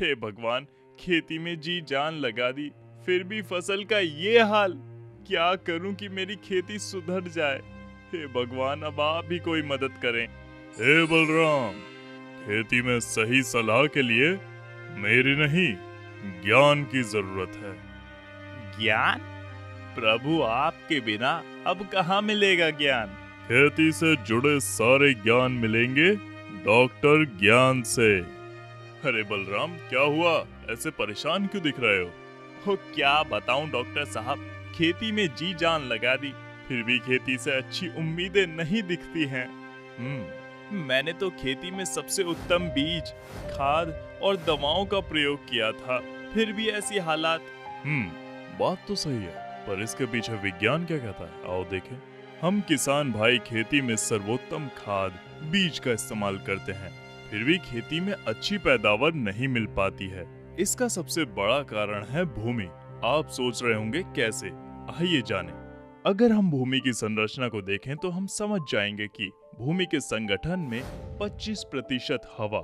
हे भगवान, खेती में जी जान लगा दी, फिर भी फसल का ये हाल। क्या करूं कि मेरी खेती सुधर जाए? हे भगवान, अब आप भी कोई मदद करें। हे बलराम, खेती में सही सलाह के लिए मेरी नहीं, ज्ञान की जरूरत है। ज्ञान? प्रभु, आपके बिना अब कहाँ मिलेगा ज्ञान? खेती से जुड़े सारे ज्ञान मिलेंगे डॉक्टर ज्ञान से। अरे बलराम, क्या हुआ? ऐसे परेशान क्यों दिख रहे हो? क्या बताऊं डॉक्टर साहब, खेती में जी जान लगा दी, फिर भी खेती से अच्छी उम्मीदें नहीं दिखती हैं। मैंने तो खेती में सबसे उत्तम बीज, खाद और दवाओं का प्रयोग किया था, फिर भी ऐसी हालात। बात तो सही है, पर इसके पीछे विज्ञान क्या कहता है, आओ देखें। हम किसान भाई खेती में सर्वोत्तम खाद, बीज का इस्तेमाल करते हैं, फिर भी खेती में अच्छी पैदावार नहीं मिल पाती है। इसका सबसे बड़ा कारण है भूमि। आप सोच रहे होंगे कैसे? आइए जानें। अगर हम भूमि की संरचना को देखें तो हम समझ जाएंगे कि भूमि के संगठन में 25% हवा,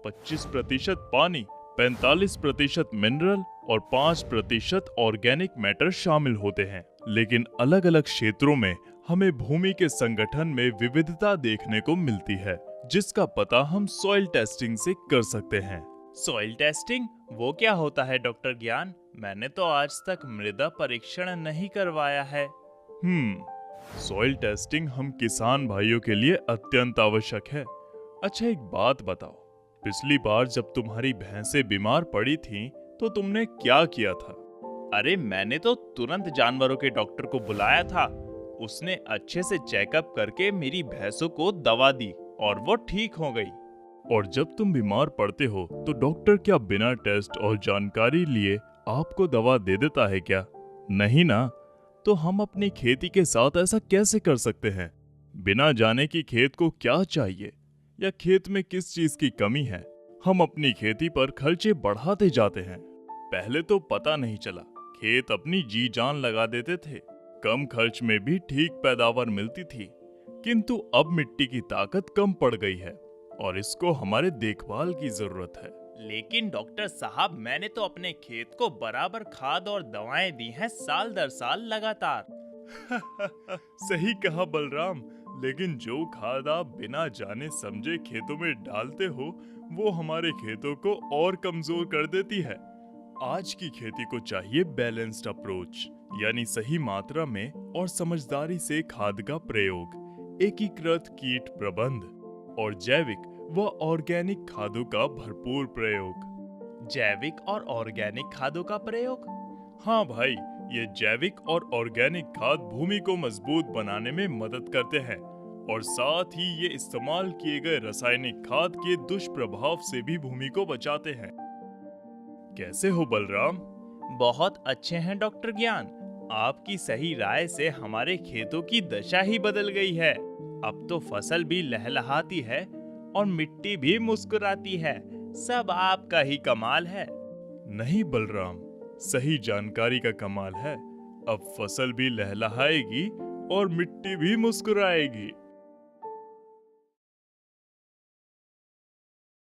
25% पानी, 45% मिनरल और 5% ऑर्गेनिक मैटर शामिल होते हैं। लेकिन अलग अलग क्षेत्रों में हमें भूमि के संगठन में विविधता देखने को मिलती है, जिसका पता हम सॉइल टेस्टिंग से कर सकते हैं। सॉइल टेस्टिंग वो क्या होता है डॉक्टर ज्ञान? मैंने तो आज तक मृदा परीक्षण नहीं करवाया है। सॉइल टेस्टिंग हम किसान भाइयों के लिए अत्यंत आवश्यक है। अच्छा, एक बात बताओ, पिछली बार जब तुम्हारी भैंसें बीमार पड़ी थीं, तो तुमने क्या किया था? अरे मैंने तो तुरंत जानवरों के डॉक्टर को बुलाया था। उसने अच्छे से चेकअप करके मेरी भैंसों को दवा दी और वो ठीक हो गई। और जब तुम बीमार पड़ते हो तो डॉक्टर क्या बिना टेस्ट और जानकारी लिए आपको दवा दे देता है क्या? नहीं ना। तो हम अपनी खेती के साथ ऐसा कैसे कर सकते हैं, बिना जाने कि खेत को क्या चाहिए या खेत में किस चीज की कमी है? हम अपनी खेती पर खर्चे बढ़ाते जाते हैं। पहले तो पता नहीं चला, खेत अपनी जी जान लगा देते थे, कम खर्च में भी ठीक पैदावार मिलती थी। किंतु अब मिट्टी की ताकत कम पड़ गई है और इसको हमारे देखभाल की जरूरत है। लेकिन डॉक्टर साहब, मैंने तो अपने खेत को बराबर खाद और दवाएं दी हैं साल दर साल लगातार। सही कहा बलराम, लेकिन जो खाद आप बिना जाने समझे खेतों में डालते हो, वो हमारे खेतों को और कमजोर कर देती है। आज की खेती को चाहिए बैलेंस्ड अप्रोच, यानी सही मात्रा में और समझदारी से खाद का प्रयोग, एकीकृत कीट प्रबंध और जैविक व ऑर्गेनिक खादों का भरपूर प्रयोग। जैविक और ऑर्गेनिक खादों का प्रयोग? हाँ भाई, ये जैविक और ऑर्गेनिक खाद भूमि को मजबूत बनाने में मदद करते हैं और साथ ही ये इस्तेमाल किए गए रासायनिक खाद के दुष्प्रभाव से भी भूमि को बचाते हैं। कैसे हो बलराम? बहुत अच्छे हैं डॉक्टर ज्ञान। आपकी सही राय से हमारे खेतों की दशा ही बदल गई है। अब तो फसल भी लहलहाती है और मिट्टी भी मुस्कुराती है। सब आपका ही कमाल है। नहीं बलराम, सही जानकारी का कमाल है। अब फसल भी लहलहाएगी और मिट्टी भी मुस्कुराएगी।